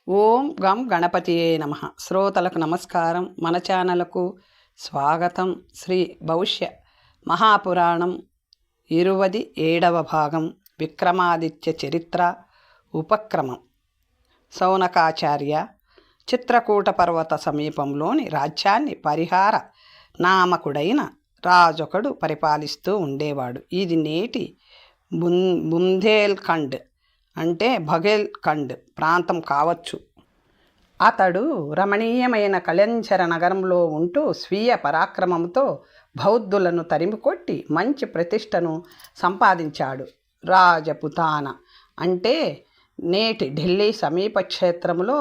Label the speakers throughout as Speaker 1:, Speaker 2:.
Speaker 1: ఓం గం గణపతియే నమః. శ్రోతలకు నమస్కారం. మన ఛానల్కు స్వాగతం. శ్రీ భవిష్య మహాపురాణం 27వ భాగం విక్రమాదిత్య చరిత్ర ఉపక్రమం. శౌనకాచార్య చిత్రకూట పర్వత సమీపంలోని రాజ్యాన్ని పరిహార నామకుడైన రాజొకడు పరిపాలిస్తూ ఉండేవాడు. ఇది నేటి బుందేల్ఖండ్ అంటే బఘేల్ఖండ్ ప్రాంతం కావచ్చు. అతడు రమణీయమైన కళంచర నగరంలో ఉంటూ స్వీయ పరాక్రమంతో బౌద్ధులను తరిమికొట్టి మంచి ప్రతిష్టను సంపాదించాడు. రాజపుతాన అంటే నేటి ఢిల్లీ సమీప క్షేత్రంలో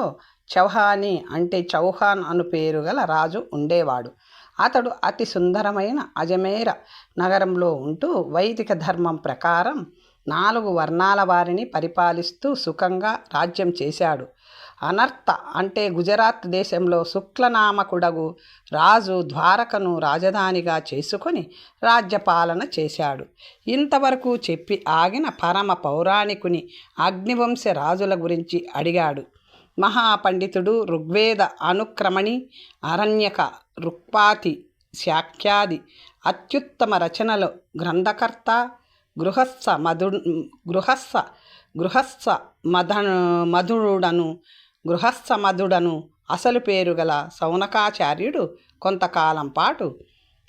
Speaker 1: చౌహాని అంటే చౌహాన్ అను పేరు గల రాజు ఉండేవాడు. అతడు అతి సుందరమైన అజమేర నగరంలో ఉంటూ వైదిక ధర్మం ప్రకారం 4 వర్ణాల వారిని పరిపాలిస్తూ సుఖంగా రాజ్యం చేశాడు. అనర్త అంటే గుజరాత్ దేశంలో శుక్లనామకుడగు రాజు ద్వారకను రాజధానిగా చేసుకొని రాజ్యపాలన చేశాడు. ఇంతవరకు చెప్పి ఆగిన పరమ పౌరాణికుని అగ్నివంశ రాజుల గురించి అడిగాడు. మహాపండితుడు ఋగ్వేద అనుక్రమణి అరణ్యక రుక్పాతి శాక్యాది అత్యుత్తమ రచనలు గ్రంథకర్త గృహస్థమధుడను అసలు పేరు గల శౌనకాచార్యుడు కొంతకాలం పాటు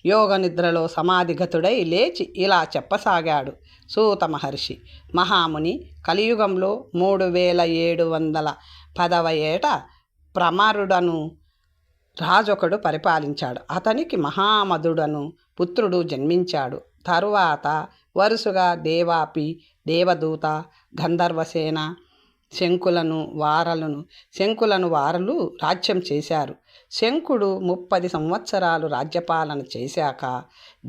Speaker 1: యోగ నిద్రలో సమాధిగతుడై లేచి ఇలా చెప్పసాగాడు. సూత మహర్షి మహాముని, కలియుగంలో 3710వ ఏట ప్రమరుడను రాజొకడు పరిపాలించాడు. అతనికి మహామధుడను పుత్రుడు జన్మించాడు. తరువాత వరుసగా దేవాపి, దేవదూత, గంధర్వసేన, శంకులను వారలు రాజ్యం చేశారు. శంకుడు 30 సంవత్సరాలు రాజ్యపాలన చేశాక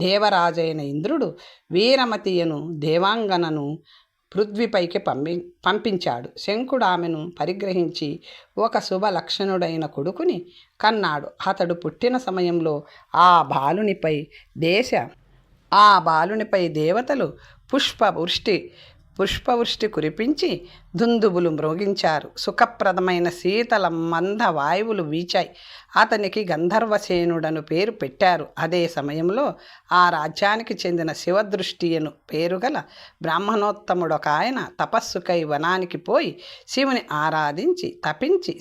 Speaker 1: దేవరాజైన ఇంద్రుడు వీరమతియను దేవాంగనను పృథ్వీపైకి పంపించాడు. శంకుడు ఆమెను పరిగ్రహించి ఒక శుభలక్షణుడైన కొడుకుని కన్నాడు. అతడు పుట్టిన సమయంలో ఆ బాలునిపై దేవతలు పుష్పవృష్టి కురిపించి దుందుబులు మ్రోగించారు. సుఖప్రదమైన శీతల మంద వాయువులు వీచాయి. అతనికి గంధర్వసేనుడను పేరు పెట్టారు. అదే సమయంలో ఆ రాజ్యానికి చెందిన శివదృష్టియను పేరుగల బ్రాహ్మణోత్తముడొక ఆయన తపస్సుకై వనానికి పోయి శివుని ఆరాధించి తపించి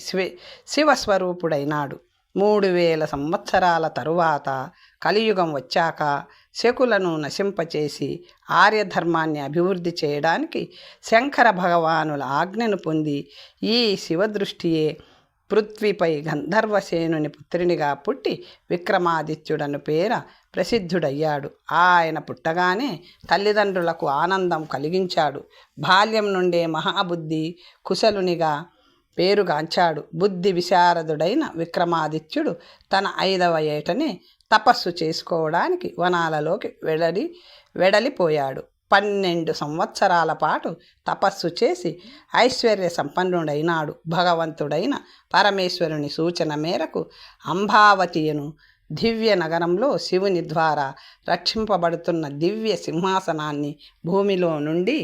Speaker 1: శివస్వరూపుడైనాడు. 3000 సంవత్సరాల తరువాత కలియుగం వచ్చాక శకులను నశింపచేసి ఆర్యధర్మాన్ని అభివృద్ధి చేయడానికి శంకర భగవానుల ఆజ్ఞను పొంది ఈ శివదృష్టియే పృథ్వీపై గంధర్వసేనుని పుత్రునిగా పుట్టి విక్రమాదిత్యుడను పేర ప్రసిద్ధుడయ్యాడు. ఆయన పుట్టగానే తల్లిదండ్రులకు ఆనందం కలిగించాడు. బాల్యం నుండే మహాబుద్ధి కుశలునిగా పేరుగాంచాడు. బుద్ధి విశారదుడైన విక్రమాదిత్యుడు తన 5వ ఏటనే తపస్సు చేసుకోవడానికి వనాలలోకి వెడలిపోయాడు. 12 సంవత్సరాల పాటు తపస్సు చేసి ఐశ్వర్య సంపన్నుడైనాడు. భగవంతుడైన పరమేశ్వరుని సూచన మేరకు అంబావతియను దివ్య నగరంలో శివుని ద్వారా రక్షింపబడుతున్న దివ్య సింహాసనాన్ని భూమిలో నుండి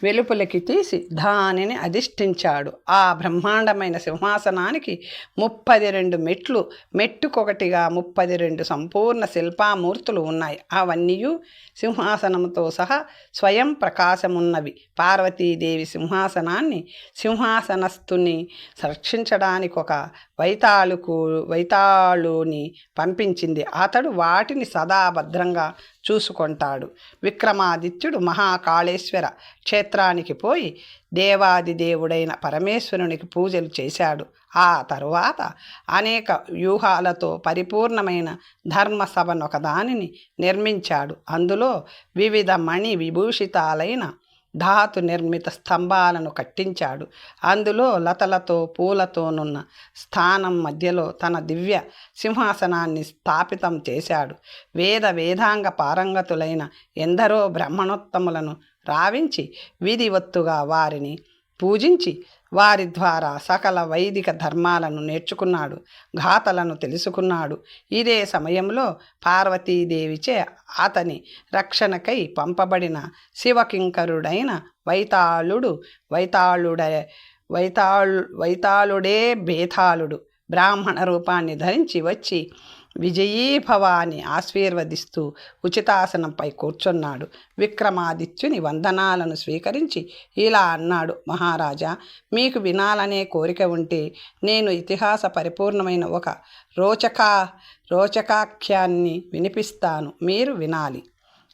Speaker 1: వెలుపలికి తీసి దానిని అధిష్ఠించాడు. ఆ బ్రహ్మాండమైన సింహాసనానికి 32 మెట్లు, మెట్టుకొకటిగా 32 సంపూర్ణ శిల్పామూర్తులు ఉన్నాయి. అవన్నీ సింహాసనంతో సహా స్వయం ప్రకాశమున్నవి. పార్వతీదేవి సింహాసనస్థుని రక్షించడానికి ఒక వైతాళుని పంపించింది. అతడు వాటిని సదా భద్రంగా చూసుకుంటాడు. విక్రమాదిత్యుడు మహాకాళేశ్వర క్షేత్రానికి పోయి దేవాదిదేవుడైన పరమేశ్వరునికి పూజలు చేశాడు. ఆ తరువాత అనేక వ్యూహాలతో పరిపూర్ణమైన ధర్మసభనొకదానిని నిర్మించాడు. అందులో వివిధ మణి విభూషితాలైన ధాతు నిర్మిత స్తంభాలను కట్టించాడు. అందులో లతలతో పూలతోనున్న స్థానం మధ్యలో తన దివ్య సింహాసనాన్ని స్థాపితం చేశాడు. వేదాంగ పారంగతులైన ఎందరో బ్రాహ్మణోత్తములను రావించి విధివత్తుగా వారిని పూజించి వారి ద్వారా సకల వైదిక ధర్మాలను నేర్చుకున్నాడు, ఘాతలను తెలుసుకున్నాడు. ఇదే సమయంలో పార్వతీదేవిచే అతని రక్షణకై పంపబడిన శివకింకరుడైన వైతాళుడే బేతాళుడు బ్రాహ్మణ రూపాన్ని ధరించి వచ్చి విజయీభవ అని ఆశీర్వదిస్తూ ఉచితాసనంపై కూర్చున్నాడు. విక్రమాదిత్యుని వందనాలను స్వీకరించి ఇలా అన్నాడు: మహారాజా, మీకు వినాలనే కోరిక ఉంటే నేను ఇతిహాస పరిపూర్ణమైన ఒక రోచకాఖ్యాన్ని వినిపిస్తాను, మీరు వినాలి.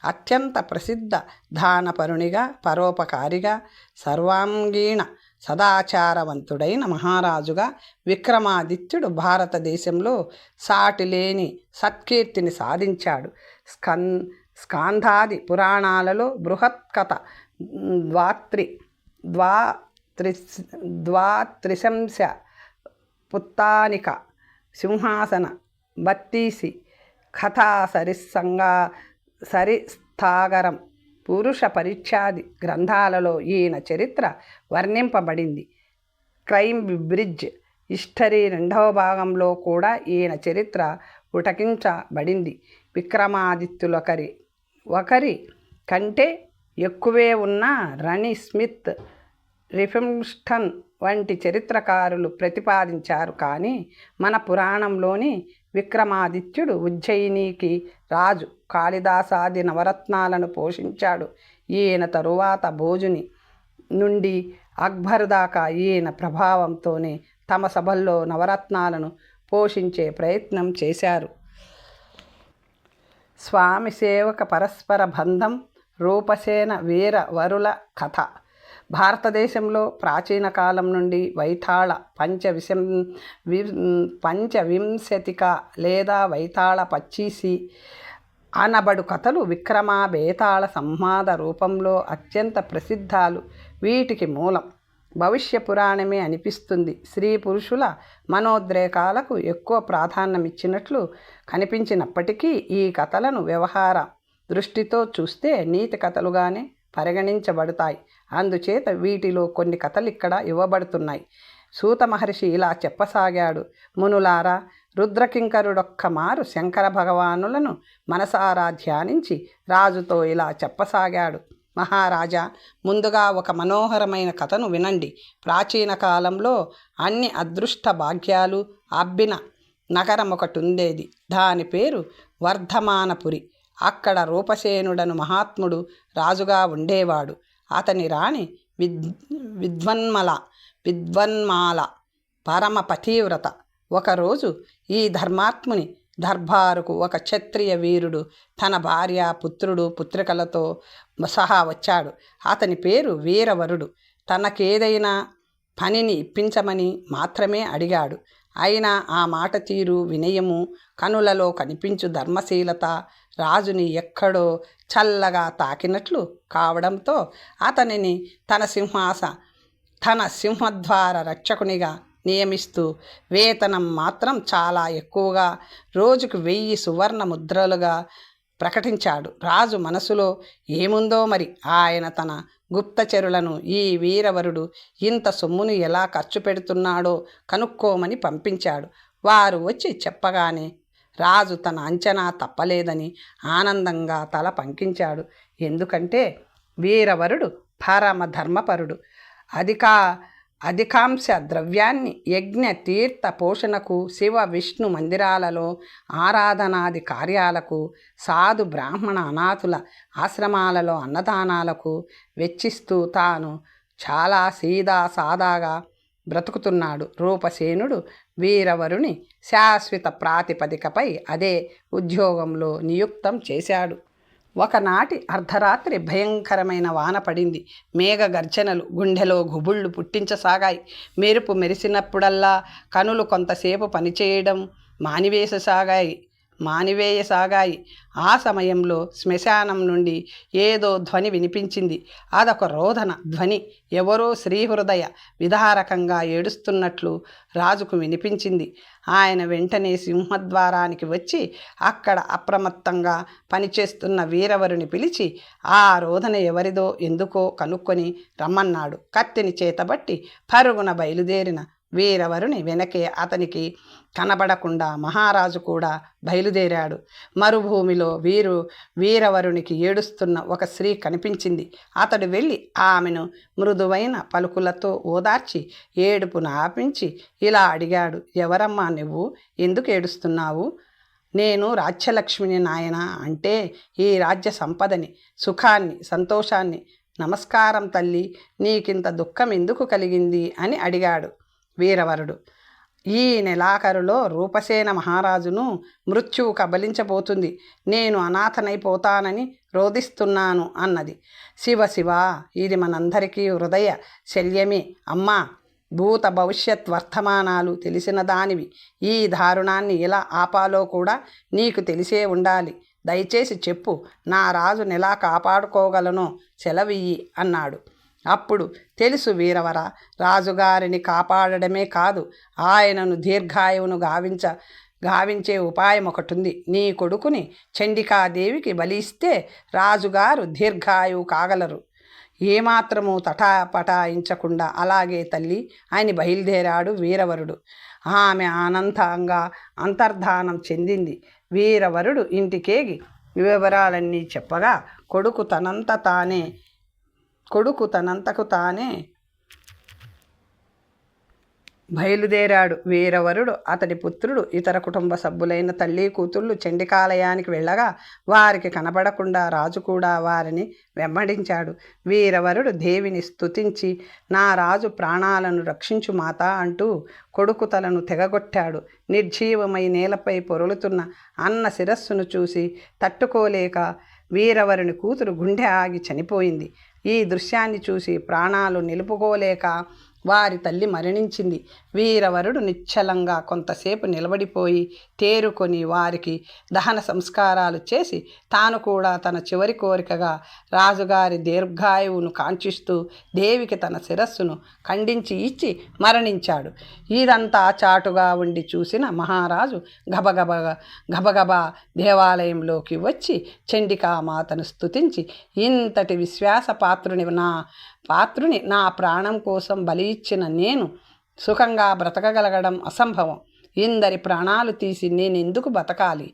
Speaker 1: అత్యంత ప్రసిద్ధ దానపరునిగా, పరోపకారిగా, సర్వాంగీణ సదాచారవంతుడైన మహారాజుగా విక్రమాదిత్యుడు భారతదేశంలో సాటిలేని సత్కీర్తిని సాధించాడు. స్కాంధాది పురాణాలలో బృహత్కథ ద్వాత్రిశంశ పుత్తానిక సింహాసన బత్తీసి కథా సరిస్థాగరం పురుష పరిచ్ఛాది గ్రంథాలలో ఈయన చరిత్ర వర్ణింపబడింది. క్రైమ్ బ్రిడ్జ్ హిస్టరీ 2వ భాగంలో కూడా ఈయన చరిత్ర ఉటంకించబడింది. విక్రమాదిత్యులొకరి కంటే ఎక్కువే ఉన్న రణి స్మిత్, రిఫిమ్స్టన్ వంటి చరిత్రకారులు ప్రతిపాదించారు. కానీ మన పురాణంలోని విక్రమాదిత్యుడు ఉజ్జయినికి రాజు కాళిదాసాది నవరత్నాలను పోషించాడు. ఈయన తరువాత భోజుని నుండి అక్బర్ దాకా ఈయన ప్రభావంతోనే తమ సభల్లో నవరత్నాలను పోషించే ప్రయత్నం చేశారు. స్వామి సేవక పరస్పర బంధం, రూపసేన వీర వరుల కథ. భారతదేశంలో ప్రాచీన కాలం నుండి వైతాళ పంచవింశతిక లేదా వైతాళ పచ్చీసి అనబడు కథలు విక్రమ బేతాళ సంవాద రూపంలో అత్యంత ప్రసిద్ధాలు. వీటికి మూలం భవిష్య పురాణమే అనిపిస్తుంది. స్త్రీ పురుషుల మనోద్రేకాలకు ఎక్కువ ప్రాధాన్యమిచ్చినట్లు కనిపించినప్పటికీ ఈ కథలను వ్యవహార దృష్టితో చూస్తే నీతి కథలుగానే పరిగణించబడతాయి. అందుచేత వీటిలో కొన్ని కథలు ఇక్కడ ఇవ్వబడుతున్నాయి. సూత మహర్షి ఇలా చెప్పసాగాడు: మునులారా, రుద్రకింకరుడొక్క మారు శంకర భగవానులను మనసారా ధ్యానించి రాజుతో ఇలా చెప్పసాగాడు: మహారాజా, ముందుగా ఒక మనోహరమైన కథను వినండి. ప్రాచీన కాలంలో అన్ని అదృష్ట భాగ్యాలు అబ్బిన నగరం ఒకటి ఉండేది. దాని పేరు వర్ధమానపురి. అక్కడ రూపసేనుడను మహాత్ముడు రాజుగా ఉండేవాడు. అతని రాణి విద్వన్మాల పరమ పతివ్రత. ఒకరోజు ఈ ధర్మాత్ముని దర్బారుకు ఒక క్షత్రియ వీరుడు తన భార్య, పుత్రుడు, పుత్రికలతో సహా వచ్చాడు. అతని పేరు వీరవరుడు. తనకేదైనా పనిని ఇప్పించమని మాత్రమే అడిగాడు. అయినా ఆ మాట తీరు, వినయము, కనులలో కనిపించు ధర్మశీలత రాజుని ఎక్కడో చల్లగా తాకినట్లు కావడంతో అతనిని తన సింహద్వార రక్షకునిగా నియమిస్తూ వేతనం మాత్రం చాలా ఎక్కువగా రోజుకు 1000 సువర్ణ ముద్రలుగా ప్రకటించాడు. రాజు మనసులో ఏముందో మరి, ఆయన తన గుప్తచరులను ఈ వీరవరుడు ఇంత సొమ్మును ఎలా ఖర్చు పెడుతున్నాడో కనుక్కోమని పంపించాడు. వారు వచ్చి చెప్పగానే రాజు తన అంచనా తప్పలేదని ఆనందంగా తల పంకించాడు. ఎందుకంటే వీరవరుడు పరమ ధర్మపరుడు. అధికాంశ ద్రవ్యాన్ని యజ్ఞ తీర్థ పోషణకు, శివ విష్ణు మందిరాలలో ఆరాధనాది కార్యాలకు, సాధు బ్రాహ్మణ అనాథుల ఆశ్రమాలలో అన్నదానాలకు వెచ్చిస్తూ తాను చాలా సాదాగా బ్రతుకుతున్నాడు. రూపసేనుడు వీరవరుని శాశ్వత ప్రాతిపదికపై అదే ఉద్యోగంలో నియుక్తం చేశాడు. ఒకనాటి అర్ధరాత్రి భయంకరమైన వాన పడింది. మేఘ గర్జనలు గుండెలో గుబుళ్ళు పుట్టించసాగాయి. మెరుపు మెరిసినప్పుడల్లా కనులు కొంతసేపు పనిచేయడం మానివేయసాగాయి. ఆ సమయంలో శ్మశానం నుండి ఏదో ధ్వని వినిపించింది. అదొక రోదన ధ్వని. ఎవరో శ్రీహృదయ విదారకంగా ఏడుస్తున్నట్లు రాజుకు వినిపించింది. ఆయన వెంటనే సింహద్వారానికి వచ్చి అక్కడ అప్రమత్తంగా పనిచేస్తున్న వీరవరుని పిలిచి ఆ రోదన ఎవరిదో ఎందుకో కనుక్కొని రమ్మన్నాడు. కత్తిని చేతబట్టి పరుగున బయలుదేరిన వీరవరుని వెనకే అతనికి కనబడకుండా మహారాజు కూడా బయలుదేరాడు. మరుభూమిలో వీరవరునికి ఏడుస్తున్న ఒక స్త్రీ కనిపించింది. అతడు వెళ్ళి ఆమెను మృదువైన పలుకులతో ఓదార్చి ఏడుపును ఆపించి ఇలా అడిగాడు, ఎవరమ్మా నువ్వు? ఎందుకు ఏడుస్తున్నావు? నేను రాజ్యలక్ష్మిని నాయన, అంటే ఈ రాజ్య సంపదని, సుఖాన్ని, సంతోషాన్ని. నమస్కారం తల్లి, నీకింత దుఃఖం ఎందుకు కలిగింది అని అడిగాడు వీరవరుడు. ఈ నెలాఖరులో రూపసేన మహారాజును మృత్యువు కబలించబోతుంది. నేను అనాథనైపోతానని రోధిస్తున్నాను అన్నది. శివ శివ, ఇది మనందరికీ హృదయ శల్యమే అమ్మా. భూత భవిష్యత్ వర్తమానాలు తెలిసిన దానివి. ఈ దారుణాన్ని ఎలా ఆపాలో కూడా నీకు తెలిసే ఉండాలి. దయచేసి చెప్పు, నా రాజును ఎలా కాపాడుకోగలనో సెలవియ్యి అన్నాడు. అప్పుడు తెలుసు వీరవర, రాజుగారిని కాపాడడమే కాదు, ఆయనను దీర్ఘాయువును గావించే ఉపాయం ఒకటుంది. నీ కొడుకుని చండికాదేవికి బలిస్తే రాజుగారు దీర్ఘాయువు కాగలరు. ఏమాత్రము తటాపటాయించకుండా అలాగే తల్లి అని బయలుదేరాడు వీరవరుడు. ఆమె ఆనందంగా అంతర్ధానం చెందింది. వీరవరుడు ఇంటికేగి వివరాలన్నీ చెప్పగా కొడుకు తనంతకు తానే బయలుదేరాడు. వీరవరుడు, అతడి పుత్రుడు, ఇతర కుటుంబ సభ్యులైన తల్లి కూతుళ్ళు చండికాలయానికి వెళ్ళగా వారికి కనబడకుండా రాజు కూడా వారిని వెంబడించాడు. వీరవరుడు దేవిని స్తుతించి, నా రాజు ప్రాణాలను రక్షించు మాత అంటూ కొడుకు తలను తెగగొట్టాడు. నిర్జీవమై నేలపై పొరులుతున్న అన్న శిరస్సును చూసి తట్టుకోలేక వీరవరుని కూతురు గుండె ఆగి చనిపోయింది. ఈ దృశ్యాన్ని చూసి ప్రాణాలు నిలుపుకోలేక వారి తల్లి మరణించింది. వీరవరుడు నిశ్చలంగా కొంతసేపు నిలబడిపోయి తేరుకొని వారికి దహన సంస్కారాలు చేసి తాను కూడా తన చివరి కోరికగా రాజుగారి దీర్ఘాయువును కాంక్షిస్తూ దేవికి తన శిరస్సును ఖండించి ఇచ్చి మరణించాడు. ఇదంతా చాటుగా ఉండి చూసిన మహారాజు గబగబా దేవాలయంలోకి వచ్చి చండికామాతను స్తుతించి, ఇంతటి పాత్రుని నా ప్రాణం కోసం బలి ఇచ్చిన నేను సుఖంగా బ్రతకగలగడం అసంభవం. ఇందరి ప్రాణాలు తీసి నేనెందుకు బతకాలి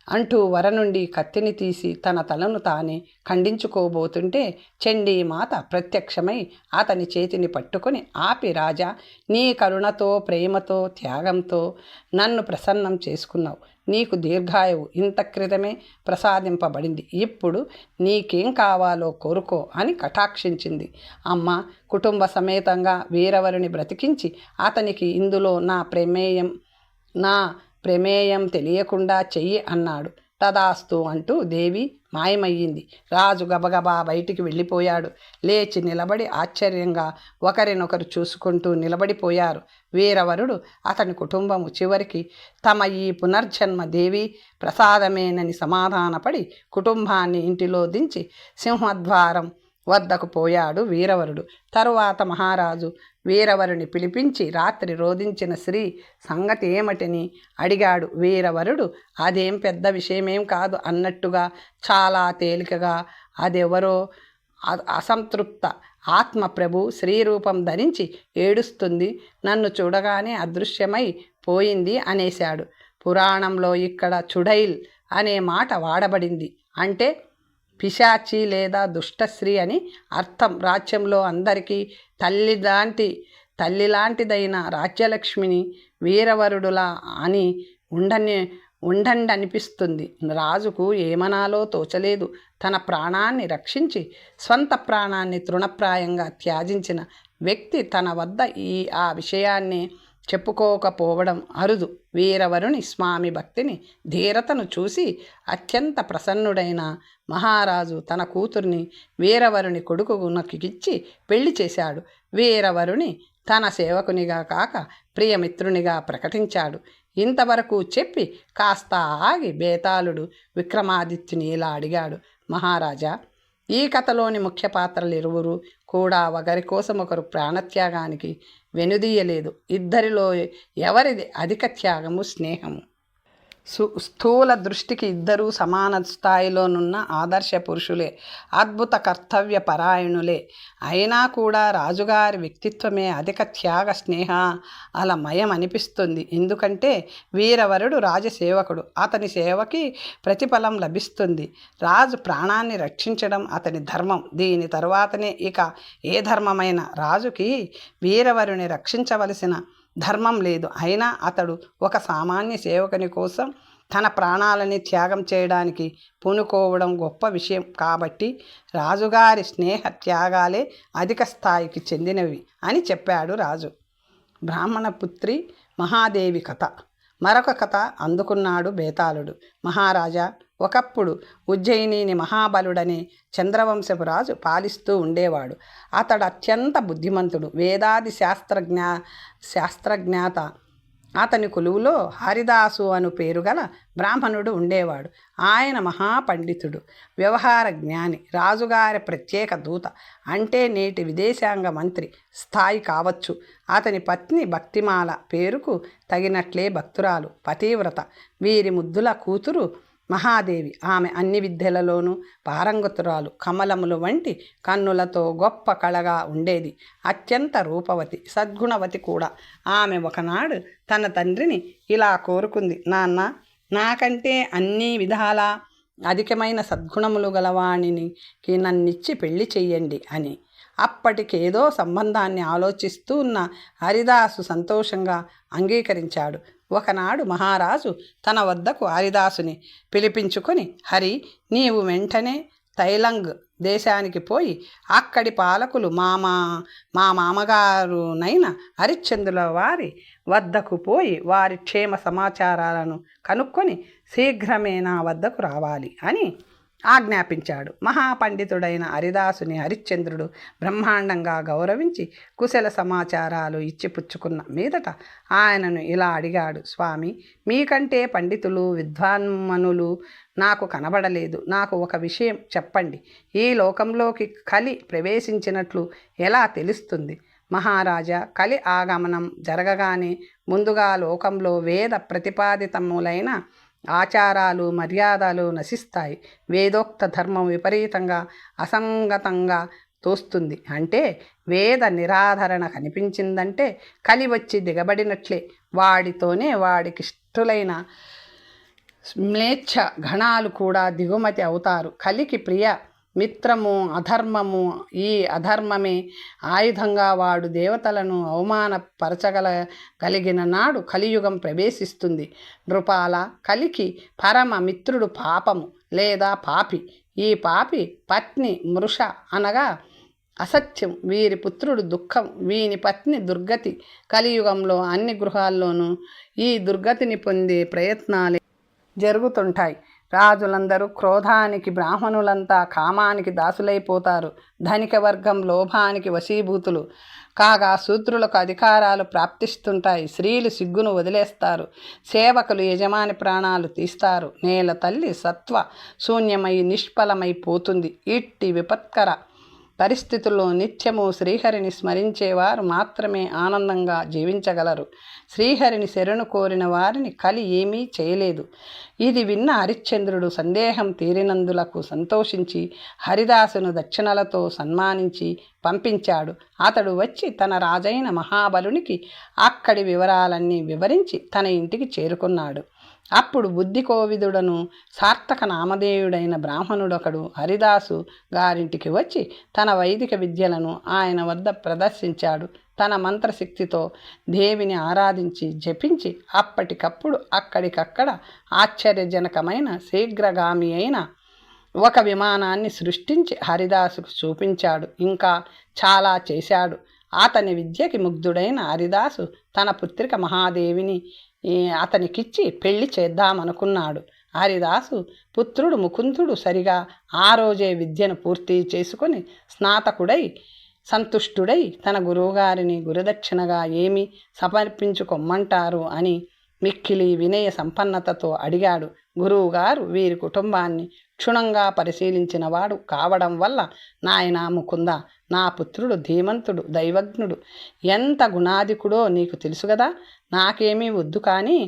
Speaker 1: అంటూ వర నుండి కత్తిని తీసి తన తలను తానే ఖండించుకోబోతుంటే చండీమాత ప్రత్యక్షమై అతని చేతిని పట్టుకొని ఆపి, రాజా, నీ కరుణతో, ప్రేమతో, త్యాగంతో నన్ను ప్రసన్నం చేసుకున్నావు. నీకు దీర్ఘాయువు ఇంత క్రితమే ప్రసాదింపబడింది. ఇప్పుడు నీకేం కావాలో కోరుకో అని కటాక్షించింది. అమ్మ, కుటుంబ సమేతంగా వీరవరుని బ్రతికించి అతనికి ఇందులో నా ప్రమేయం తెలియకుండా చెయ్యి అన్నాడు. తదాస్తు అంటూ దేవి మాయమయ్యింది. రాజు గబగబా బయటికి వెళ్ళిపోయాడు. లేచి నిలబడి ఆశ్చర్యంగా ఒకరినొకరు చూసుకుంటూ నిలబడిపోయారు. వీరవరుడు, అతని కుటుంబము చివరికి తమ ఈ పునర్జన్మ దేవి ప్రసాదమేనని సమాధానపడి కుటుంబాన్ని ఇంటిలో దించి సింహద్వారం వద్దకు పోయాడు వీరవరుడు. తరువాత మహారాజు వీరవరుని పిలిపించి రాత్రి రోధించిన స్త్రీ సంగతి ఏమిటని అడిగాడు. వీరవరుడు అదేం పెద్ద విషయమేం కాదు అన్నట్టుగా చాలా తేలికగా అదెవరో అసంతృప్త ఆత్మ ప్రభు శ్రీరూపం ధరించి ఏడుస్తుంది, నన్ను చూడగానే అదృశ్యమై పోయింది అనేశాడు. పురాణంలో ఇక్కడ చుడైల్ అనే మాట వాడబడింది. అంటే పిశాచి లేదా దుష్టశ్రీ అని అర్థం. రాజ్యంలో అందరికీ తల్లిలాంటిదైన రాజ్యలక్ష్మిని వీరవరుడులా అని ఉండండనిపిస్తుంది. రాజుకు ఏమనాలో తోచలేదు. తన ప్రాణాన్ని రక్షించి స్వంత ప్రాణాన్ని తృణప్రాయంగా త్యాజించిన వ్యక్తి తన వద్ద ఆ విషయాన్ని చెప్పుకోకపోవడం అరుదు. వీరవరుని స్వామి భక్తిని, ధీరతను చూసి అత్యంత ప్రసన్నుడైన మహారాజు తన కూతుర్ని వీరవరుని కొడుకునకిచ్చి పెళ్లి చేశాడు. వీరవరుని తన సేవకునిగా కాక ప్రియమిత్రునిగా ప్రకటించాడు. ఇంతవరకు చెప్పి కాస్త ఆగి బేతాళుడు విక్రమాదిత్యుని ఇలా అడిగాడు, మహారాజా, ఈ కథలోని ముఖ్య పాత్రలు ఇరువురు కూడా ఒకరి కోసం ఒకరు ప్రాణత్యాగానికి వెనుదీయలేదు. ఇద్దరిలో ఎవరిది అధిక త్యాగము, స్నేహము? స్థూల దృష్టికి ఇద్దరూ సమాన స్థాయిలోనున్న ఆదర్శ పురుషులే, అద్భుత కర్తవ్య పరాయణులే. అయినా కూడా రాజుగారి వ్యక్తిత్వమే అధిక త్యాగ స్నేహాలమయం అనిపిస్తుంది. ఎందుకంటే వీరవరుడు రాజసేవకుడు, అతని సేవకి ప్రతిఫలం లభిస్తుంది. రాజు ప్రాణాన్ని రక్షించడం అతని ధర్మం. దీని తరువాతనే ఇక ఏ ధర్మమైన రాజుకి వీరవరుని రక్షించవలసిన ధర్మం లేదు. అయినా అతడు ఒక సామాన్య సేవకుని కోసం తన ప్రాణాలని త్యాగం చేయడానికి పూనుకోవడం గొప్ప విషయం. కాబట్టి రాజుగారి స్నేహ త్యాగాలే అధిక స్థాయికి చెందినవి అని చెప్పాడు రాజు. బ్రాహ్మణపుత్రి మహాదేవి కథ. మరొక కథ అందుకున్నాడు బేతాళుడు. మహారాజా, ఒకప్పుడు ఉజ్జయినిని మహాబలుడనే చంద్రవంశపు రాజు పాలిస్తూ ఉండేవాడు. అతడు అత్యంత బుద్ధిమంతుడు, వేదాది శాస్త్రజ్ఞాత. అతని కొలువులో హరిదాసు అను పేరు గల బ్రాహ్మణుడు ఉండేవాడు. ఆయన మహాపండితుడు, వ్యవహార జ్ఞాని, రాజుగారి ప్రత్యేక దూత, అంటే నేటి విదేశాంగ మంత్రి స్థాయి కావచ్చు. అతని పత్ని భక్తిమాల, పేరుకు తగినట్లే భక్తురాలు, పతివ్రత. వీరి ముద్దుల కూతురు మహాదేవి. ఆమె అన్ని విద్యలలోనూ పారంగతురాలు, కమలములు వంటి కన్నులతో గొప్ప కళగా ఉండేది. అత్యంత రూపవతి, సద్గుణవతి కూడా. ఆమె ఒకనాడు తన తండ్రిని ఇలా కోరుకుంది: నాన్న, నాకంటే అన్ని విధాలా అధికమైన సద్గుణములు గలవాణికి నన్నిచ్చి పెళ్లి చెయ్యండి అని. అప్పటికేదో సంబంధాన్ని ఆలోచిస్తూ ఉన్న హరిదాసు సంతోషంగా అంగీకరించాడు. ఒకనాడు మహారాజు తన వద్దకు హరిదాసుని పిలిపించుకొని, హరి, నీవు వెంటనే తైలంగ్ దేశానికి పోయి అక్కడి పాలకులు మా మామగారునైన హరిశ్చంద్రుల వారి వద్దకు పోయి వారి క్షేమ సమాచారాలను కనుక్కొని శీఘ్రమే నా వద్దకు రావాలి అని ఆజ్ఞాపించాడు. మహాపండితుడైన హరిదాసుని హరిశ్చంద్రుడు బ్రహ్మాండంగా గౌరవించి కుశల సమాచారాలు ఇచ్చిపుచ్చుకున్న మీదట ఆయనను ఇలా అడిగాడు: స్వామి, మీకంటే పండితులు, విద్వాన్మనులు నాకు కనబడలేదు. నాకు ఒక విషయం చెప్పండి. ఈ లోకంలోకి కలి ప్రవేశించినట్లు ఎలా తెలుస్తుంది? మహారాజా, కలి ఆగమనం జరగగానే ముందుగా లోకంలో వేద ప్రతిపాదితములైన ఆచారాలు, మర్యాదలు నశిస్తాయి. వేదోక్త ధర్మం విపరీతంగా అసంగతంగా తోస్తుంది. అంటే వేద నిరాధరణ కనిపించిందంటే కలి వచ్చి దిగబడినట్లే. వాడితోనే వాడికిష్టులైన మ్లేచ్ఛ గణాలు కూడా దిగుమతి అవుతారు. కలికి ప్రియ మిత్రము అధర్మము. ఈ అధర్మమే ఆయుధంగా వాడు దేవతలను అవమానపరచగలిగిన నాడు కలియుగం ప్రవేశిస్తుంది. నృపాల, కలికి పరమ మిత్రుడు పాపము లేదా పాపి. ఈ పాపి పత్ని మృష అనగా అసత్యం, వీరి పుత్రుడు దుఃఖం, వీని పత్ని దుర్గతి. కలియుగంలో అన్ని గృహాల్లోనూ ఈ దుర్గతిని పొందే ప్రయత్నాలే జరుగుతుంటాయి. రాజులందరూ క్రోధానికి, బ్రాహ్మణులంతా కామానికి దాసులైపోతారు. ధనిక వర్గం లోభానికి వశీభూతులు కాగా శూద్రులకు అధికారాలు ప్రాప్తిస్తుంటాయి. స్త్రీలు సిగ్గును వదిలేస్తారు. సేవకులు యజమాని ప్రాణాలు తీస్తారు. నేల తల్లి సత్వ శూన్యమై నిష్ఫలమైపోతుంది. ఇట్టి విపత్కర పరిస్థితుల్లో నిత్యము శ్రీహరిని స్మరించేవారు మాత్రమే ఆనందంగా జీవించగలరు. శ్రీహరిని శరణు కోరిన వారిని కలి ఏమీ చేయలేదు. ఇది విన్న హరిశ్చంద్రుడు సందేహం తీరినందులకు సంతోషించి హరిదాసును దక్షిణలతో సన్మానించి పంపించాడు. అతడు వచ్చి తన రాజైన మహాబలునికి అక్కడి వివరాలన్నీ వివరించి తన ఇంటికి చేరుకున్నాడు. అప్పుడు బుద్ధి కోవిదుడను సార్థక నామధేయుడైన బ్రాహ్మణుడొకడు హరిదాసు గారింటికి వచ్చి తన వైదిక విద్యలను ఆయన వద్ద ప్రదర్శించాడు. తన మంత్రశక్తితో దేవిని ఆరాధించి జపించి అప్పటికప్పుడు అక్కడికక్కడ ఆశ్చర్యజనకమైన శీఘ్రగామి అయిన ఒక విమానాన్ని సృష్టించి హరిదాసుకు చూపించాడు. ఇంకా చాలా చేశాడు. అతని విద్యకి ముగ్ధుడైన హరిదాసు తన పుత్రిక మహాదేవిని అతనికిచ్చి పెళ్లి చేద్దామనుకున్నాడు. హరిదాసు పుత్రుడు ముకుందుడు సరిగా ఆ రోజే విద్యను పూర్తి చేసుకొని స్నాతకుడై సంతుష్టుడై తన గురువుగారిని గురుదక్షిణగా ఏమి సమర్పించుకోమంటారు అని మిక్కిలి వినయ సంపన్నతతో అడిగాడు. గురువుగారు వీరి కుటుంబాన్ని క్షుణ్ణంగా పరిశీలించినవాడు కావడం వల్ల, నాయనా ముకుంద, నా పుత్రుడు ధీమంతుడు, దైవజ్ఞుడు, ఎంత గుణాధికుడో నీకు తెలుసు కదా. నాకేమీ వద్దు, కానీ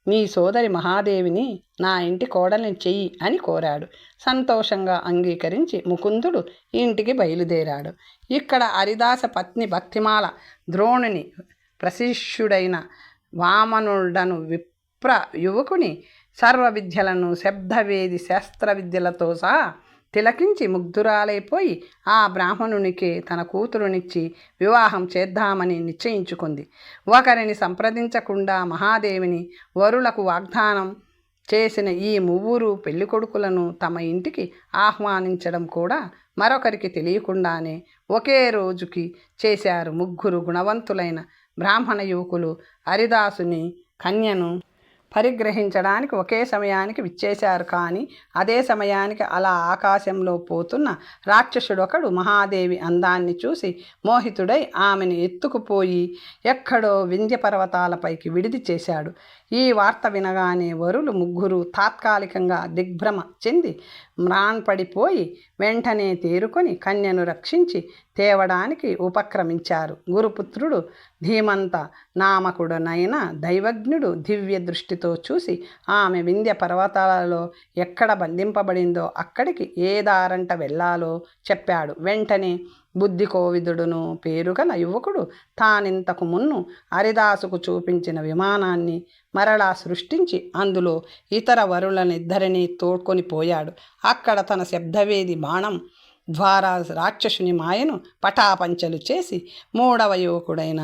Speaker 1: నీ సోదరి మహాదేవిని నా ఇంటి కోడల్ని చెయ్యి అని కోరాడు. సంతోషంగా అంగీకరించి ముకుందుడు ఇంటికి బయలుదేరాడు. ఇక్కడ హరిదాస పత్ని భక్తిమాల ద్రోణుని ప్రశిష్యుడైన వామనుడను విప్ర యువకుని సర్వ విద్యలను శబ్దవేది శాస్త్ర విద్యలతో సహా తిలకించి ముగ్ధురాలైపోయి ఆ బ్రాహ్మణునికి తన కూతురునిచ్చి వివాహం చేద్దామని నిశ్చయించుకుంది. ఒకరిని సంప్రదించకుండా మహాదేవిని వరులకు వాగ్దానం చేసిన ఈ ముగ్గురు పెళ్ళికొడుకులను తమ ఇంటికి ఆహ్వానించడం కూడా మరొకరికి తెలియకుండానే ఒకే రోజుకి చేశారు. ముగ్గురు గుణవంతులైన బ్రాహ్మణ యువకులు హరిదాసుని కన్యను పరిగ్రహించడానికి ఒకే సమయానికి విచ్చేశారు. కానీ అదే సమయానికి అలా ఆకాశంలో పోతున్న రాక్షసుడొకడు మహాదేవి అందాన్ని చూసి మోహితుడై ఆమెను ఎత్తుకుపోయి ఎక్కడో వింధ్య పర్వతాలపైకి విడిది చేశాడు. ఈ వార్త వినగానే వరులు ముగ్గురు తాత్కాలికంగా దిగ్భ్రమ చెంది మ్రాన్పడిపోయి వెంటనే తేరుకొని కన్యను రక్షించి తేవడానికి ఉపక్రమించారు. గురుపుత్రుడు ధీమంత నామకుడనైన దైవజ్ఞుడు దివ్య దృష్టితో చూసి ఆమె వింధ్య పర్వతాలలో ఎక్కడ బంధింపబడిందో అక్కడికి ఏ దారంట వెళ్ళాలో చెప్పాడు. వెంటనే బుద్ధి కోవిదుడును పేరుగల యువకుడు తానింతకు మున్ను హరిదాసుకు చూపించిన విమానాన్ని మరలా సృష్టించి అందులో ఇతర వరులనిద్దరినీ తోడ్కొని పోయాడు. అక్కడ తన శబ్దవేది బాణం ద్వారా రాక్షసుని మాయను పటాపంచలు చేసి మూడవ యువకుడైన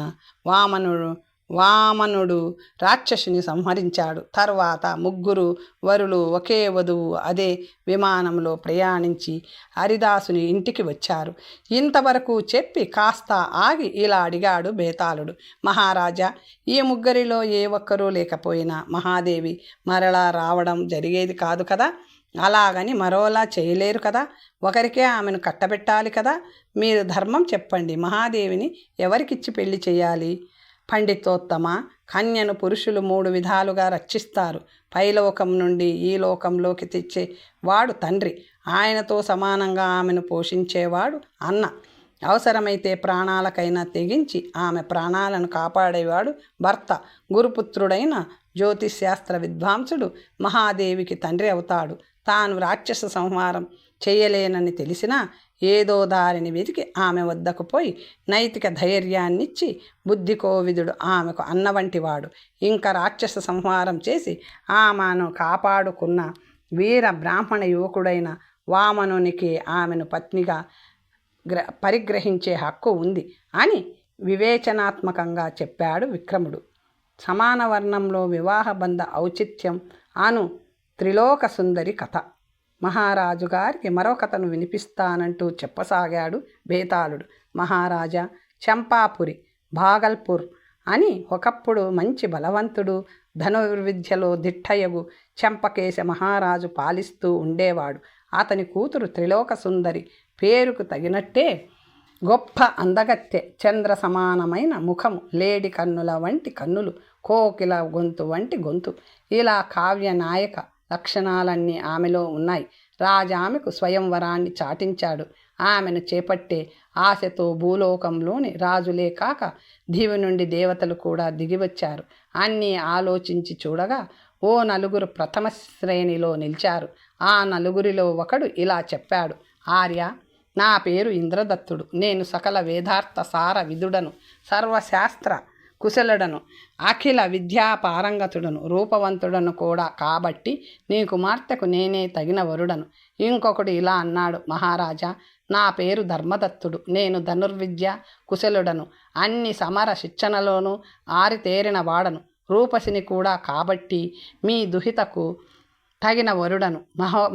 Speaker 1: వామనుడు రాక్షసుని సంహరించాడు. తర్వాత ముగ్గురు వరులు ఒకే వధువు అదే విమానంలో ప్రయాణించి హరిదాసుని ఇంటికి వచ్చారు. ఇంతవరకు చెప్పి కాస్త ఆగి ఇలా అడిగాడు బేతాళుడు. మహారాజా, ఈ ముగ్గురిలో ఏ ఒక్కరూ లేకపోయినా మహాదేవి మరలా రావడం జరిగేది కాదు కదా? అలాగని మరోలా చేయలేరు కదా? ఒకరికే ఆమెను కట్టబెట్టాలి కదా? మీరు ధర్మం చెప్పండి. మహాదేవిని ఎవరికిచ్చి పెళ్లి చేయాలి? పండితోత్తమ, కన్యను పురుషులు 3 విధాలుగా రక్షిస్తారు. పైలోకం నుండి ఈ లోకంలోకి తెచ్చే వాడు తండ్రి, ఆయనతో సమానంగా ఆమెను పోషించేవాడు అన్న, అవసరమైతే ప్రాణాలకైనా తెగించి ఆమె ప్రాణాలను కాపాడేవాడు భర్త. గురుపుత్రుడైన జ్యోతిశాస్త్ర విద్వాంసుడు మహాదేవికి తండ్రి అవుతాడు. తాను రాక్షస సంహారం చేయలేనని తెలిసినా ఏదో దారిని వెతికి ఆమె వద్దకు పోయి నైతిక ధైర్యాన్నిచ్చి బుద్ధి కోవిదుడు ఆమెకు అన్న వంటివాడు. ఇంకా రాక్షస సంహారం చేసి ఆమెను కాపాడుకున్న వీర బ్రాహ్మణ యువకుడైన వామనునికి ఆమెను పత్నిగా పరిగ్రహించే హక్కు ఉంది అని వివేచనాత్మకంగా చెప్పాడు విక్రముడు. సమాన వర్ణంలో వివాహబంధ ఔచిత్యం అను త్రిలోక సుందరి కథ. మహారాజు గారికి మరో కథను వినిపిస్తానంటూ చెప్పసాగాడు బేతాళుడు. మహారాజా, చంపాపురి భాగల్పూర్ అని ఒకప్పుడు మంచి బలవంతుడు ధనుర్విద్యలో దిట్టయగు చెంపకేశ మహారాజు పాలిస్తూ ఉండేవాడు. అతని కూతురు త్రిలోక సుందరి, పేరుకు తగినట్టే గొప్ప అందగత్తె, చంద్ర సమానమైన ముఖము, లేడి కన్నుల వంటి కన్నులు, కోకిల గొంతు వంటి గొంతు, ఇలా కావ్య నాయక లక్షణాలన్నీ ఆమెలో ఉన్నాయి. రాజామెకు స్వయంవరాన్ని చాటించాడు. ఆమెను చేపట్టే ఆశతో భూలోకంలోని రాజులే కాక దివి నుండి దేవతలు కూడా దిగివచ్చారు. అన్నీ ఆలోచించి చూడగా ఓ నలుగురు ప్రథమ శ్రేణిలో నిలిచారు. ఆ నలుగురిలో ఒకడు ఇలా చెప్పాడు. ఆర్య, నా పేరు ఇంద్రదత్తుడు. నేను సకల వేదార్థ సార విదుడను, సర్వశాస్త్ర కుశలుడను, అఖిల విద్యా పారంగతుడను, రూపవంతుడను కూడా. కాబట్టి నీ కుమార్తెకు నేనే తగిన వరుడను. ఇంకొకడు ఇలా అన్నాడు. మహారాజా, నా పేరు ధర్మదత్తుడు. నేను ధనుర్విద్య కుశలుడను, అన్ని సమర శిక్షణలోనూ ఆరితేరిన వాడను, రూపసిని కూడా. కాబట్టి మీ దుహితకు తగిన వరుడను.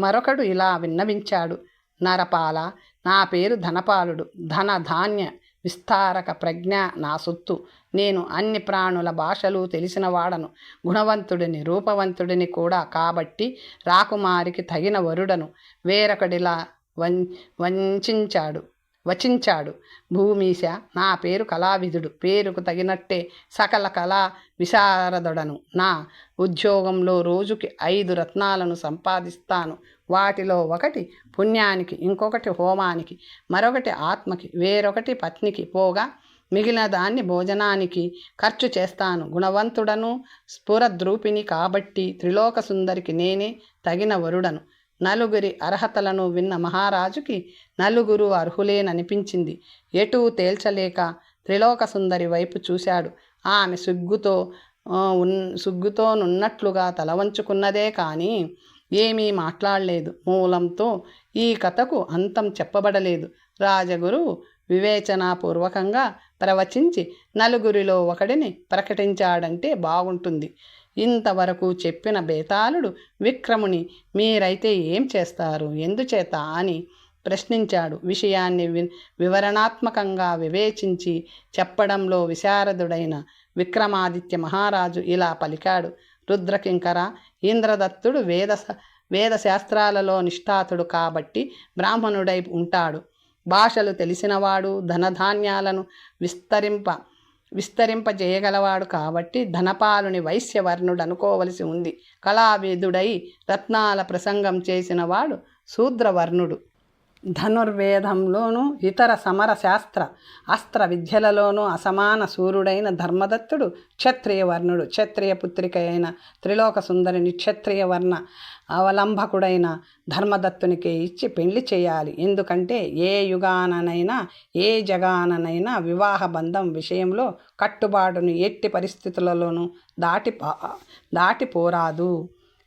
Speaker 1: మరొకడు ఇలా విన్నవించాడు. నరపాల, నా పేరు ధనపాలుడు. ధన ధాన్య విస్తారక ప్రజ్ఞ నా సొత్తు. నేను అన్ని ప్రాణుల భాషలు తెలిసిన వాడను, గుణవంతుడిని, రూపవంతుడిని కూడా. కాబట్టి రాకుమారికి తగిన వరుడను. వేరొకడిలా వచించాడు. భూమీశ, నా పేరు కళావిధుడు. పేరుకు తగినట్టే సకల కళా విశారదుడను. నా ఉద్యోగంలో రోజుకి 5 రత్నాలను సంపాదిస్తాను. వాటిలో ఒకటి పుణ్యానికి, ఇంకొకటి హోమానికి, మరొకటి ఆత్మకి, వేరొకటి పత్నికి. పోగా మిగిలిన దాన్ని భోజనానికి ఖర్చు చేస్తాను. గుణవంతుడను స్ఫురద్రూపిణి కాబట్టి త్రిలోక సుందరికి నేనే తగిన వరుడను. నలుగురి అర్హతలను విన్న మహారాజుకి నలుగురు అర్హులేననిపించింది. ఎటూ తేల్చలేక త్రిలోక సుందరి వైపు చూశాడు. ఆమె సిగ్గుతోనున్నట్లుగా తల వంచుకున్నదే కానీ ఏమీ మాట్లాడలేదు. మూలంతో ఈ కథకు అంతం చెప్పబడలేదు. రాజగురువు వివేచనాపూర్వకంగా ప్రవచించి నలుగురిలో ఒకడిని ప్రకటించాడంటే బాగుంటుంది. ఇంతవరకు చెప్పిన బేతాళుడు విక్రముని మీరైతే ఏం చేస్తారు, ఎందుచేత అని ప్రశ్నించాడు. విషయాన్ని వివరణాత్మకంగా వివేచించి చెప్పడంలో విశారదుడైన విక్రమాదిత్య మహారాజు ఇలా పలికాడు. రుద్రకింకర, ఇంద్రదత్తుడు వేదశాస్త్రాలలో నిష్ఠాతుడు కాబట్టి బ్రాహ్మణుడై ఉంటాడు. భాషలు తెలిసినవాడు, ధనధాన్యాలను విస్తరింపజేయగలవాడు కాబట్టి ధనపాలుని వైశ్యవర్ణుడు అనుకోవలసి ఉంది. కళావేదుడై రత్నాల ప్రసంగం చేసినవాడు శూద్రవర్ణుడు. ధనుర్వేదంలోనూ ఇతర సమర శాస్త్ర అస్త్ర విద్యలలోనూ అసమాన సూర్యుడైన ధర్మదత్తుడు క్షత్రియవర్ణుడు. క్షత్రియ పుత్రిక అయిన త్రిలోక సుందరిని క్షత్రియ వర్ణ అవలంబకుడైన ధర్మదత్తునికే ఇచ్చి పెళ్లి చేయాలి. ఎందుకంటే ఏ యుగాననైనా ఏ జగాననైనా వివాహ బంధం విషయంలో కట్టుబాటును ఎట్టి పరిస్థితులలోనూ దాటిపోరాదు.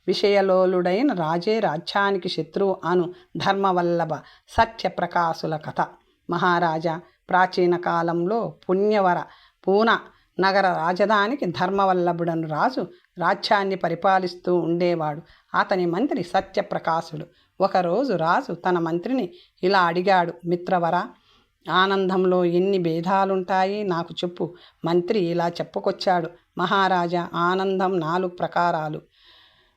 Speaker 1: విషయలోలుడైన రాజే రాజ్యానికి శత్రువు అను ధర్మవల్లభ సత్యప్రకాశుల కథ. మహారాజా, ప్రాచీన కాలంలో పూన నగర రాజధానికి ధర్మవల్లభుడను రాజు రాజ్యాన్ని పరిపాలిస్తూ ఉండేవాడు. అతని మంత్రి సత్యప్రకాశుడు. ఒకరోజు రాజు తన మంత్రిని ఇలా అడిగాడు. మిత్రవర, ఆనందంలో ఎన్ని భేదాలుంటాయి నాకు చెప్పు. మంత్రి ఇలా చెప్పుకొచ్చాడు. మహారాజా, ఆనందం 4 ప్రకారాలు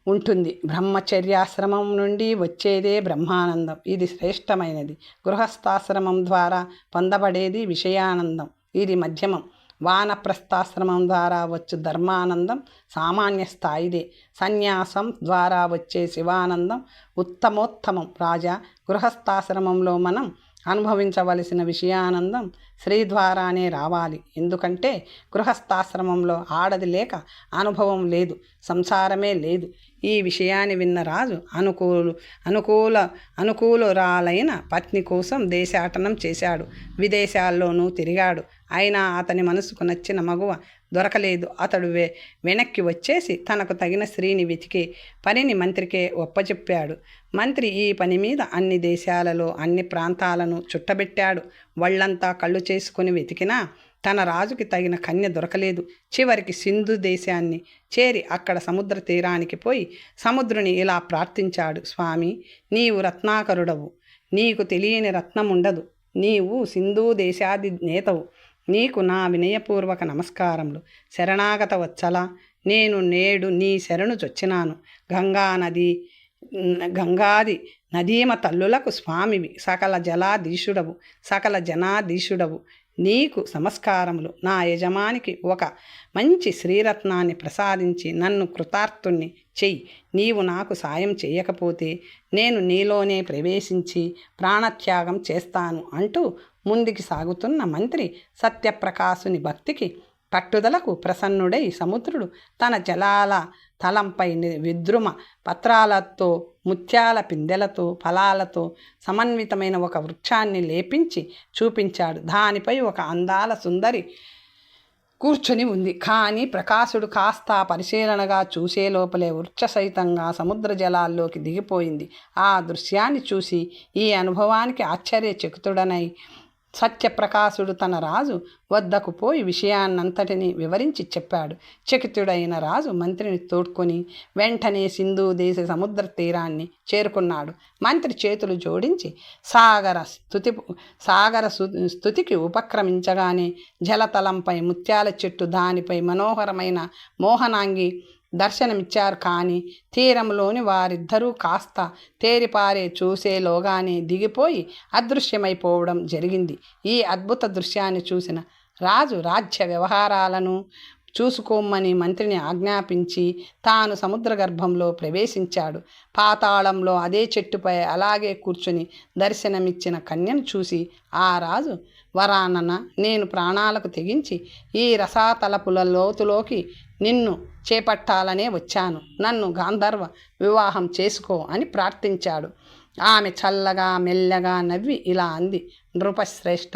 Speaker 1: ఉంటుంది. బ్రహ్మచర్యాశ్రమం నుండి వచ్చేదే బ్రహ్మానందం. ఇది శ్రేష్టమైనది. గృహస్థాశ్రమం ద్వారా పొందబడేది విషయానందం. ఇది మధ్యమం. వానప్రస్థాశ్రమం ద్వారా వచ్చు ధర్మానందం సామాన్య స్థాయిదే. సన్యాసం ద్వారా వచ్చే శివానందం ఉత్తమోత్తమం. రాజా, గృహస్థాశ్రమంలో మనం అనుభవించవలసిన విషయానందం స్త్రీ ద్వారానే రావాలి. ఎందుకంటే గృహస్థాశ్రమంలో ఆడది లేక అనుభవం లేదు, సంసారమే లేదు. ఈ విషయాన్ని విన్న రాజు అనుకూలురాలైన పత్ని కోసం దేశాటనం చేశాడు. విదేశాల్లోనూ తిరిగాడు. అయినా అతని మనసుకు నచ్చిన మగువ దొరకలేదు. అతడు వెనక్కి వచ్చేసి తనకు తగిన స్త్రీని వెతికే పనిని మంత్రికే ఒప్పచెప్పాడు. మంత్రి ఈ పని మీద అన్ని దేశాలలో అన్ని ప్రాంతాలను చుట్టబెట్టాడు. వాళ్ళంతా కళ్ళు చేసుకుని వెతికినా తన రాజుకి తగిన కన్య దొరకలేదు. చివరికి సింధు దేశాన్ని చేరి అక్కడ సముద్ర తీరానికి పోయి సముద్రుని ఇలా ప్రార్థించాడు. స్వామి, నీవు రత్నాకరుడవు, నీకు తెలియని రత్నం ఉండదు. నీవు సింధు దేశాది నేతవు. నీకు నా వినయపూర్వక నమస్కారములు. శరణాగత వత్సల, నేను నేడు నీ శరణు చొచ్చినాను. గంగాది నదీమ తల్లులకు స్వామివి, సకల జనాధీశుడవు. నీకు నమస్కారములు. నా యజమానికి ఒక మంచి శ్రీరత్నాన్ని ప్రసాదించి నన్ను కృతార్థుణ్ణి చెయ్యి. నీవు నాకు సాయం చేయకపోతే నేను నీలోనే ప్రవేశించి ప్రాణత్యాగం చేస్తాను అంటూ ముందుకి సాగుతున్న మంత్రి సత్యప్రకాశుని భక్తికి పట్టుదలకు ప్రసన్నుడై సముద్రుడు తన జలాల తలంపై విద్రుమ పత్రాలతో, ముత్యాల పిందెలతో, ఫలాలతో సమన్వితమైన ఒక వృక్షాన్ని లేపించి చూపించాడు. దానిపై ఒక అందాల సుందరి కూర్చొని ఉంది. కానీ ప్రకాశుడు కాస్త పరిశీలనగా చూసే లోపలే వృక్ష సహితంగా సముద్ర జలాల్లోకి దిగిపోయింది. ఆ దృశ్యాన్ని చూసి ఈ అనుభవానికి ఆశ్చర్యచకితుడనై సత్యప్రకాశుడు తన రాజు వద్దకు పోయి విషయాన్నంతటినీ వివరించి చెప్పాడు. చకితుడైన రాజు మంత్రిని తోడ్కొని వెంటనే సింధు దేశ సముద్ర తీరాన్ని చేరుకున్నాడు. మంత్రి చేతులు జోడించి సాగర స్తుతికి ఉపక్రమించగానే జలతలంపై ముత్యాల చెట్టు, దానిపై మనోహరమైన మోహనాంగి దర్శనమిచ్చారు. కానీ తీరంలోని వారిద్దరూ కాస్త తేరిపారే చూసేలోగానే దిగిపోయి అదృశ్యమైపోవడం జరిగింది. ఈ అద్భుత దృశ్యాన్ని చూసిన రాజు రాజ్య వ్యవహారాలను చూసుకోమని మంత్రిని ఆజ్ఞాపించి తాను సముద్ర గర్భంలో ప్రవేశించాడు. పాతాళంలో అదే చెట్టుపై అలాగే కూర్చుని దర్శనమిచ్చిన కన్యను చూసి ఆ రాజు వరానన నేను ప్రాణాలకు తెగించి ఈ రసాతలపుల లోతులోకి నిన్ను చేపట్టాలనే వచ్చాను. నన్ను గాంధర్వ వివాహం చేసుకో అని ప్రార్థించాడు. ఆమె చల్లగా మెల్లగా నవ్వి ఇలా అంది, నృపశ్రేష్ఠ,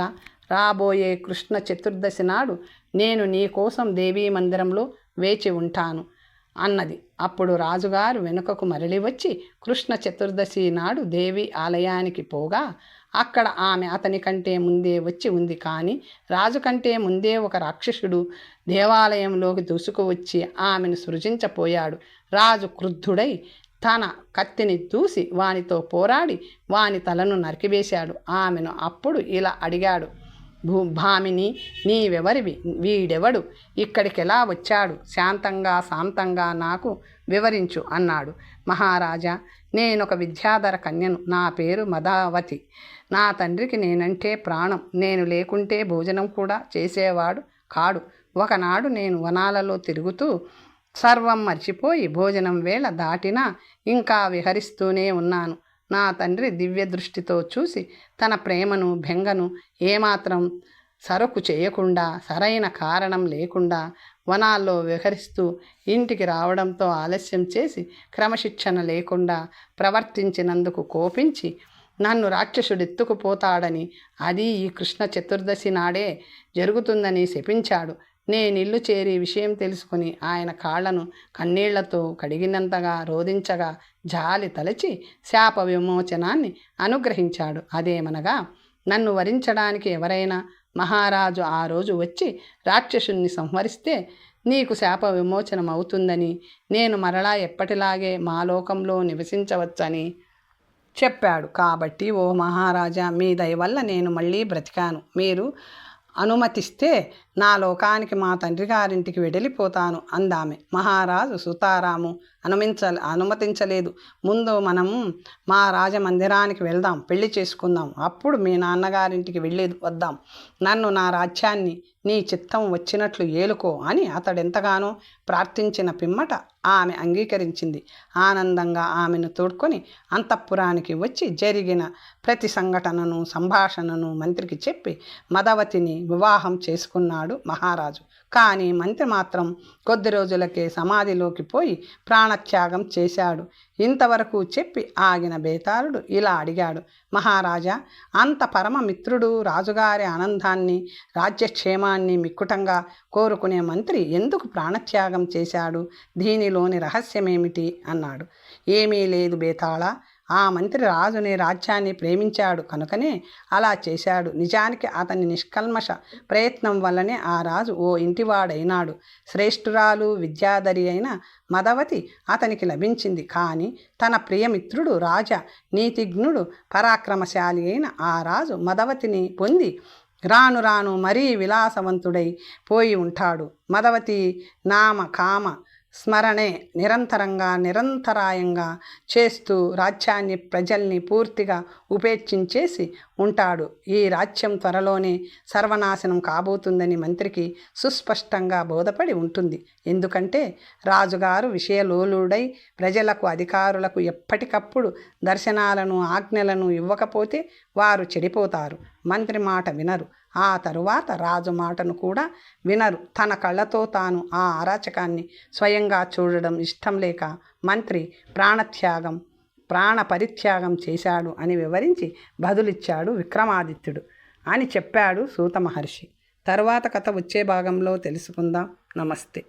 Speaker 1: రాబోయే కృష్ణ చతుర్దశి నాడు నేను నీ కోసం దేవీ మందిరంలో వేచి ఉంటాను అన్నది. అప్పుడు రాజుగారు వెనుకకు మరలి వచ్చి కృష్ణ చతుర్దశి నాడు దేవి ఆలయానికి పోగా అక్కడ ఆమె అతని కంటే ముందే వచ్చి ఉంది. కానీ రాజు కంటే ముందే ఒక రాక్షసుడు దేవాలయంలోకి దూసుకువచ్చి ఆమెను సృజించపోయాడు. రాజు క్రుద్ధుడై తన కత్తిని దూసి వానితో పోరాడి వాని తలను నరికివేశాడు. ఆమెను అప్పుడు ఇలా అడిగాడు, భామిని, నీవెవరివి? వీడెవడు? ఇక్కడికి ఎలా వచ్చాడు? శాంతంగా నాకు వివరించు అన్నాడు. మహారాజా, నేనొక విద్యాధర కన్యను. నా పేరు మదావతి. నా తండ్రికి నేనంటే ప్రాణం. నేను లేకుంటే భోజనం కూడా చేసేవాడు కాడు. ఒకనాడు నేను వనాలలో తిరుగుతూ సర్వం మర్చిపోయి భోజనం వేళ దాటినా ఇంకా విహరిస్తూనే ఉన్నాను. నా తండ్రి దివ్య దృష్టితో చూసి తన ప్రేమను బెంగను ఏమాత్రం సరకు చేయకుండా సరైన కారణం లేకుండా వనాల్లో విహరిస్తూ ఇంటికి రావడంతో ఆలస్యం చేసి క్రమశిక్షణ లేకుండా ప్రవర్తించినందుకు కోపించి నన్ను రాక్షసుడెత్తుకుపోతాడని, అది ఈ కృష్ణ చతుర్దశి నాడే జరుగుతుందని శపించాడు. నేనిల్లు చేరి విషయం తెలుసుకుని ఆయన కాళ్లను కన్నీళ్లతో కడిగినంతగా రోధించగా జాలి తలచి శాప విమోచనాన్ని అనుగ్రహించాడు. అదేమనగా, నన్ను వరించడానికి ఎవరైనా మహారాజు ఆ రోజు వచ్చి రాక్షసుని సంహరిస్తే నీకు శాప విమోచనం అవుతుందని, నేను మరలా ఎప్పటిలాగే మా లోకంలో నివసించవచ్చని చెప్పాడు. కాబట్టి ఓ మహారాజా, మీ దయ వల్ల నేను మళ్ళీ బ్రతికాను. మీరు అనుమతిస్తే నా లోకానికి మా తండ్రి గారింటికి వెడలిపోతాను అందామె. మహారాజు సుతారాము అనుమతించలేదు. ముందు మనము మా రాజమందిరానికి వెళ్దాం, పెళ్లి చేసుకుందాం, అప్పుడు మీ నాన్నగారింటికి వెళ్ళి వద్దాం. నన్ను నా రాజ్యాన్ని నీ చిత్తం వచ్చినట్లు ఏలుకో అని అతడెంతగానో ప్రార్థించిన పిమ్మట ఆమె అంగీకరించింది. ఆనందంగా ఆమెను తోడ్కొని అంతఃపురానికి వచ్చి జరిగిన ప్రతి సంఘటనను సంభాషణను మంత్రికి చెప్పి మదవతిని వివాహం చేసుకున్నాడు మహారాజు. కానీ మంత్రి మాత్రం కొద్ది రోజులకే సమాధిలోకి పోయి ప్రాణత్యాగం చేశాడు. ఇంతవరకు చెప్పి ఆగిన బేతాళుడు ఇలా అడిగాడు, మహారాజా, అంత పరమమిత్రుడు రాజుగారి ఆనందాన్ని రాజ్యక్షేమాన్ని మిక్కుటంగా కోరుకునే మంత్రి ఎందుకు ప్రాణత్యాగం చేశాడు? దీనిలోని రహస్యమేమిటి అన్నాడు. ఏమీ లేదు బేతాళ, ఆ మంత్రి రాజుని రాజ్యాన్ని ప్రేమించాడు కనుకనే అలా చేశాడు. నిజానికి అతని నిష్కల్మష ప్రయత్నం వల్లనే ఆ రాజు ఓ ఇంటివాడైనాడు. శ్రేష్ఠురాలు విద్యాధరి అయిన మదవతి అతనికి లభించింది. కానీ తన ప్రియమిత్రుడు రాజ నీతిజ్ఞుడు పరాక్రమశాలి అయిన ఆ రాజు మదవతిని పొంది రాను రాను మరీ విలాసవంతుడై పోయి ఉంటాడు. మదవతి నామ కామ స్మరణే నిరంతరాయంగా చేస్తూ రాజ్యాన్ని ప్రజల్ని పూర్తిగా ఉపేక్షించేసి ఉంటాడు. ఈ రాజ్యం త్వరలోనే సర్వనాశనం కాబోతుందని మంత్రికి సుస్పష్టంగా బోధపడి ఉంటుంది. ఎందుకంటే రాజుగారు విషయలోలుడై ప్రజలకు అధికారులకు ఎప్పటికప్పుడు దర్శనాలను ఆజ్ఞలను ఇవ్వకపోతే వారు చెడిపోతారు. మంత్రి మాట వినరు. ఆ తరువాత రాజు మాటను కూడా వినరు. తన కళ్ళతో తాను ఆ అరాచకాన్ని స్వయంగా చూడడం ఇష్టం లేక మంత్రి ప్రాణ పరిత్యాగం చేశాడు అని వివరించి బదులిచ్చాడు విక్రమాదిత్యుడు అని చెప్పాడు సూత మహర్షి. తరువాత కథ వచ్చే భాగంలో తెలుసుకుందాం. నమస్తే.